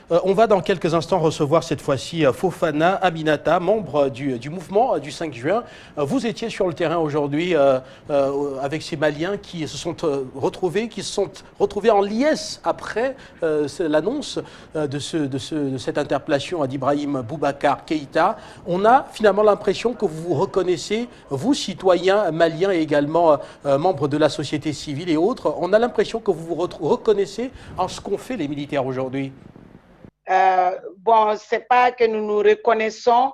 On va dans quelques instants recevoir cette fois-ci Fofana Aminata, membre du mouvement du 5 juin. Vous étiez sur le terrain aujourd'hui avec ces Maliens qui se sont retrouvés en liesse après l'annonce de cette interpellation d'Ibrahim Boubacar Keïta. On a finalement l'impression que vous vous reconnaissez, vous citoyens maliens et également membres de la société civile et autres, on a l'impression que vous vous reconnaissez en ce qu'ont fait les militaires aujourd'hui. Bon, c'est pas que nous nous reconnaissons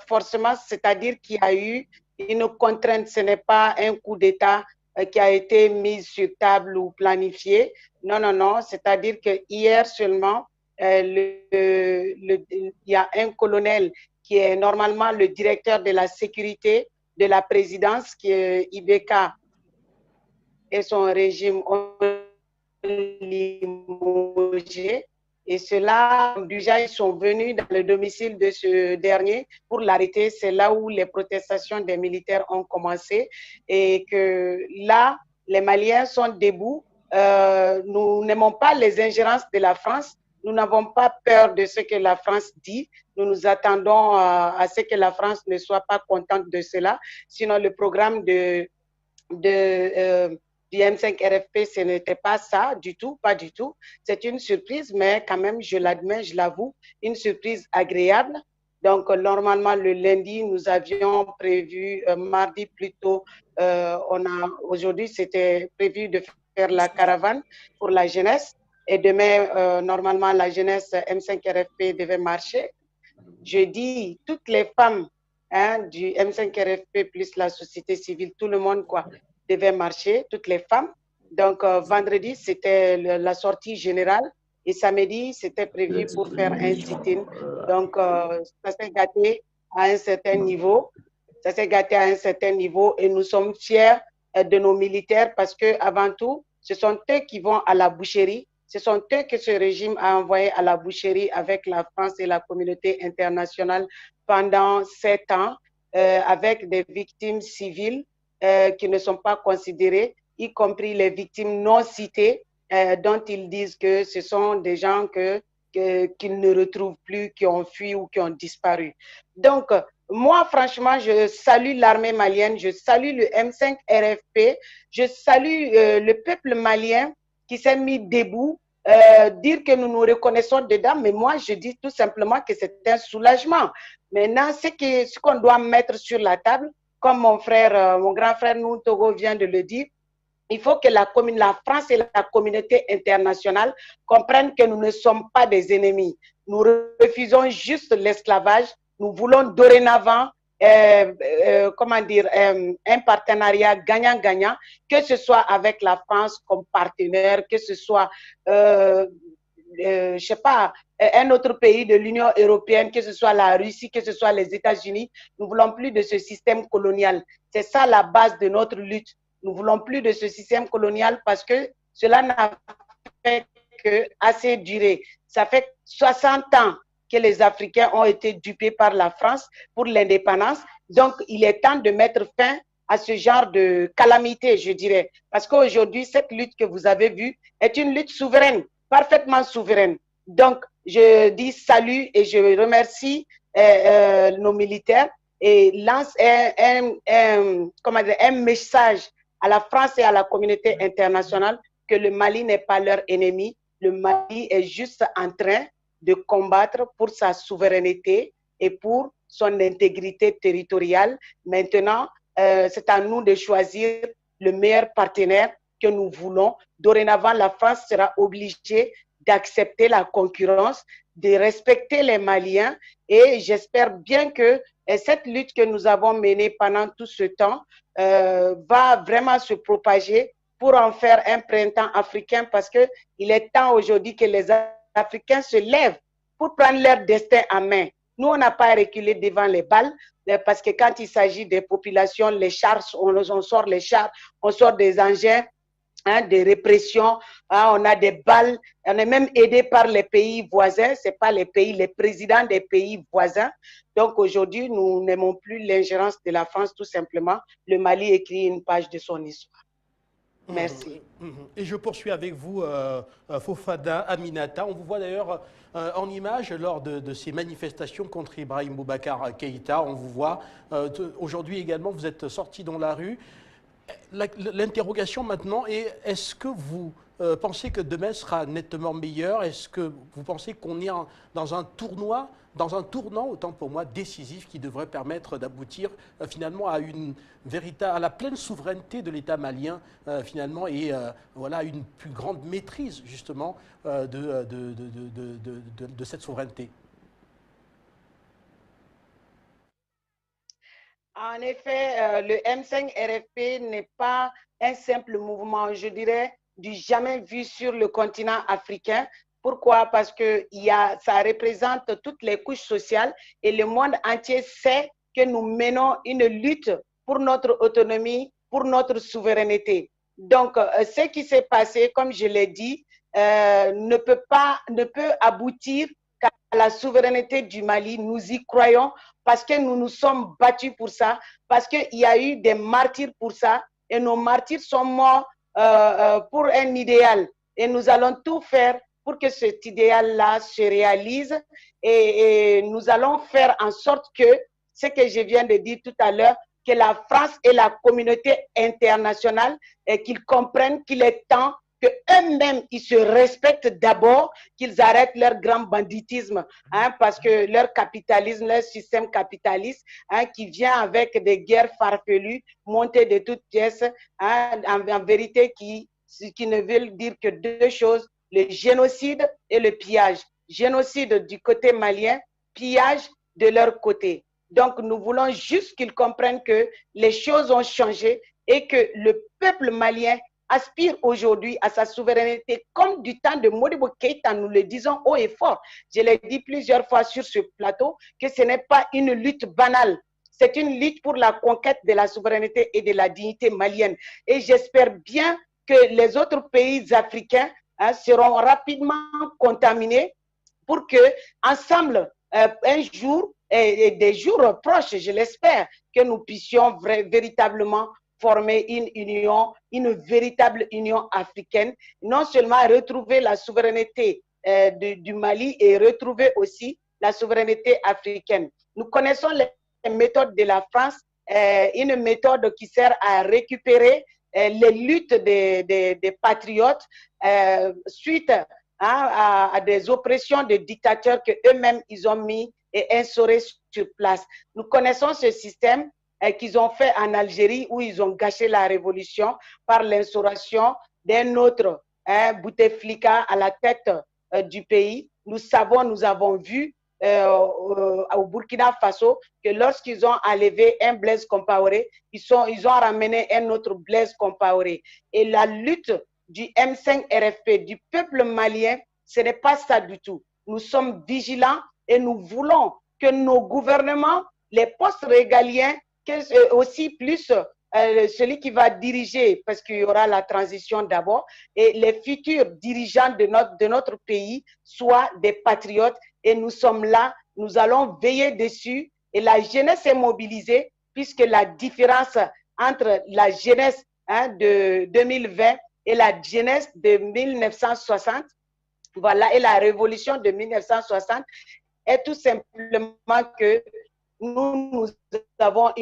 forcément, c'est-à-dire qu'il y a eu une contrainte, ce n'est pas un coup d'État qui a été mis sur table ou planifié. Non, non, non, c'est-à-dire que hier seulement, il y a un colonel qui est normalement le directeur de la sécurité de la présidence, qui est Ibeka, et son régime ont limogé. Et ceux-là, déjà, ils sont venus dans le domicile de ce dernier pour l'arrêter. C'est là où les protestations des militaires ont commencé. Et que là, les Maliens sont debout. Nous n'aimons pas les ingérences de la France. Nous n'avons pas peur de ce que la France dit. Nous nous attendons à ce que la France ne soit pas contente de cela. Sinon, le programme du M5 RFP, ce n'était pas ça du tout, pas du tout. C'est une surprise, mais quand même, je l'admets, je l'avoue, une surprise agréable. Donc, normalement, le lundi, nous avions prévu, mardi plutôt, aujourd'hui, c'était prévu de faire la caravane pour la jeunesse. Et demain, normalement, la jeunesse M5 RFP devait marcher. Jeudi, toutes les femmes du M5 RFP plus la société civile, tout le monde, quoi, devait marcher, toutes les femmes. Donc, vendredi, c'était la sortie générale et samedi, c'était prévu pour faire un sit-in. Donc, ça s'est gâté à un certain niveau. Ça s'est gâté à un certain niveau et nous sommes fiers de nos militaires parce que, avant tout, ce sont eux qui vont à la boucherie. Ce sont eux que ce régime a envoyé à la boucherie avec la France et la communauté internationale pendant 7 ans, avec des victimes civiles qui ne sont pas considérées, y compris les victimes non citées, dont ils disent que ce sont des gens qu'ils ne retrouvent plus, qui ont fui ou qui ont disparu. Donc, moi, franchement, je salue l'armée malienne, je salue le M5 RFP, je salue le peuple malien qui s'est mis debout, dire que nous nous reconnaissons dedans, mais moi, je dis tout simplement que c'est un soulagement. Maintenant, ce qu'on doit mettre sur la table, comme mon grand frère Togo vient de le dire, il faut que la France et la communauté internationale comprennent que nous ne sommes pas des ennemis. Nous refusons juste l'esclavage. Nous voulons dorénavant un partenariat gagnant-gagnant, que ce soit avec la France comme partenaire, que ce soit, je sais pas, un autre pays de l'Union européenne, que ce soit la Russie, que ce soit les États-Unis. Nous ne voulons plus de ce système colonial. C'est ça la base de notre lutte. Nous ne voulons plus de ce système colonial parce que cela n'a fait que assez durer. Ça fait 60 ans que les Africains ont été dupés par la France pour l'indépendance. Donc, il est temps de mettre fin à ce genre de calamité, je dirais. Parce qu'aujourd'hui, cette lutte que vous avez vue est une lutte souveraine, parfaitement souveraine. Donc, je dis salut et je remercie nos militaires et lance un message à la France et à la communauté internationale que le Mali n'est pas leur ennemi. Le Mali est juste en train de combattre pour sa souveraineté et pour son intégrité territoriale. Maintenant, c'est à nous de choisir le meilleur partenaire que nous voulons. Dorénavant, la France sera obligée d'accepter la concurrence, de respecter les Maliens et j'espère bien que cette lutte que nous avons menée pendant tout ce temps va vraiment se propager pour en faire un printemps africain parce qu'il est temps aujourd'hui que les Africains se lèvent pour prendre leur destin en main. Nous, on n'a pas reculé devant les balles parce que quand il s'agit des populations, les chars, on sort les chars, on sort des engins de répression, on a des balles, on est même aidé par les pays voisins, ce n'est pas les présidents des pays voisins. Donc aujourd'hui, nous n'aimons plus l'ingérence de la France, tout simplement. Le Mali écrit une page de son histoire. Merci. Et je poursuis avec vous, Fofana Aminata. On vous voit d'ailleurs en image lors de ces manifestations contre Ibrahim Boubacar Keïta. On vous voit aujourd'hui également, vous êtes sorti dans la rue. L'interrogation maintenant est, est-ce que vous pensez que demain sera nettement meilleur? Est-ce que vous pensez qu'on est dans un tournoi, dans un tournant, autant pour moi, décisif qui devrait permettre d'aboutir finalement à à la pleine souveraineté de l'État malien finalement et voilà, à une plus grande maîtrise justement de cette souveraineté? En effet, le M5 RFP n'est pas un simple mouvement, je dirais, du jamais vu sur le continent africain. Pourquoi? Parce que ça représente toutes les couches sociales et le monde entier sait que nous menons une lutte pour notre autonomie, pour notre souveraineté. Donc, ce qui s'est passé, comme je l'ai dit, ne peut aboutir qu'à la souveraineté du Mali. Nous y croyons parce que nous nous sommes battus pour ça, parce qu'il y a eu des martyrs pour ça, et nos martyrs sont morts pour un idéal. Et nous allons tout faire pour que cet idéal-là se réalise, et nous allons faire en sorte que, ce que je viens de dire tout à l'heure, que la France et la communauté internationale, qu'ils comprennent qu'il est temps qu'eux-mêmes, ils se respectent d'abord, qu'ils arrêtent leur grand banditisme, parce que leur capitalisme, leur système capitaliste, qui vient avec des guerres farfelues, montées de toutes pièces, en vérité, qui ne veulent dire que deux choses, le génocide et le pillage. Génocide du côté malien, pillage de leur côté. Donc, nous voulons juste qu'ils comprennent que les choses ont changé et que le peuple malien aspire aujourd'hui à sa souveraineté comme du temps de Modibo Keïta, nous le disons haut et fort. Je l'ai dit plusieurs fois sur ce plateau que ce n'est pas une lutte banale. C'est une lutte pour la conquête de la souveraineté et de la dignité malienne. Et j'espère bien que les autres pays africains seront rapidement contaminés pour que, ensemble, un jour, et des jours proches, je l'espère, que nous puissions véritablement former une union, une véritable union africaine, non seulement retrouver la souveraineté du Mali et retrouver aussi la souveraineté africaine. Nous connaissons les méthodes de la France, une méthode qui sert à récupérer les luttes des patriotes suite à des oppressions de dictateurs qu'eux-mêmes ils ont mis et instaurés sur place. Nous connaissons ce système qu'ils ont fait en Algérie où ils ont gâché la révolution par l'instauration d'un autre Bouteflika à la tête du pays. Nous savons, nous avons vu au Burkina Faso que lorsqu'ils ont enlevé un Blaise Compaoré, ils ont ramené un autre Blaise Compaoré. Et la lutte du M5 RFP, du peuple malien, ce n'est pas ça du tout. Nous sommes vigilants et nous voulons que nos gouvernements, les postes régaliens, aussi plus celui qui va diriger, parce qu'il y aura la transition d'abord, et les futurs dirigeants de notre pays soient des patriotes. Et nous sommes là, nous allons veiller dessus. Et la jeunesse est mobilisée, puisque la différence entre la jeunesse de 2020 et la jeunesse de 1960, voilà, et la révolution de 1960, est tout simplement que nous savons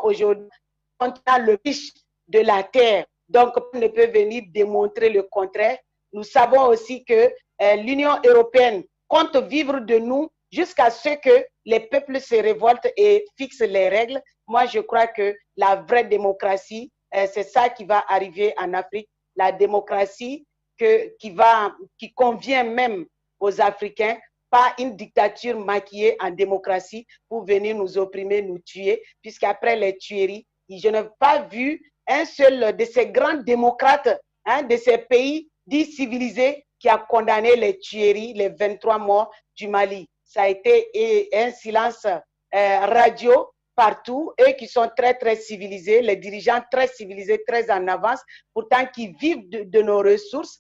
aujourd'hui qu'on a le riche de la terre. Donc, on ne peut venir démontrer le contraire. Nous savons aussi que l'Union européenne compte vivre de nous jusqu'à ce que les peuples se révoltent et fixent les règles. Moi, je crois que la vraie démocratie, c'est ça qui va arriver en Afrique. La démocratie qui convient même aux Africains, pas une dictature maquillée en démocratie pour venir nous opprimer, nous tuer, puisqu'après les tueries, je n'ai pas vu un seul de ces grands démocrates de ces pays dits civilisés qui a condamné les tueries, les 23 morts du Mali. Ça a été un silence radio partout, eux qui sont très, très civilisés, les dirigeants très civilisés, très en avance, pourtant qui vivent de nos ressources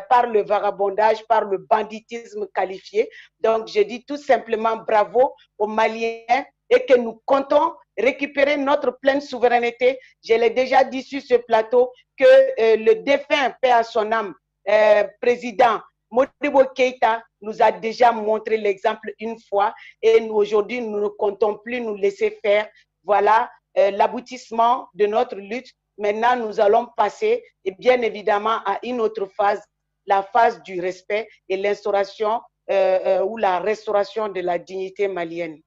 par le vagabondage, par le banditisme qualifié. Donc, je dis tout simplement bravo aux Maliens et que nous comptons récupérer notre pleine souveraineté. Je l'ai déjà dit sur ce plateau que le défunt, paix à son âme, président Modibo Keïta nous a déjà montré l'exemple une fois et aujourd'hui, nous ne comptons plus nous laisser faire. Voilà l'aboutissement de notre lutte. Maintenant, nous allons passer, et bien évidemment, à une autre phase, la phase du respect et l'instauration ou la restauration de la dignité malienne.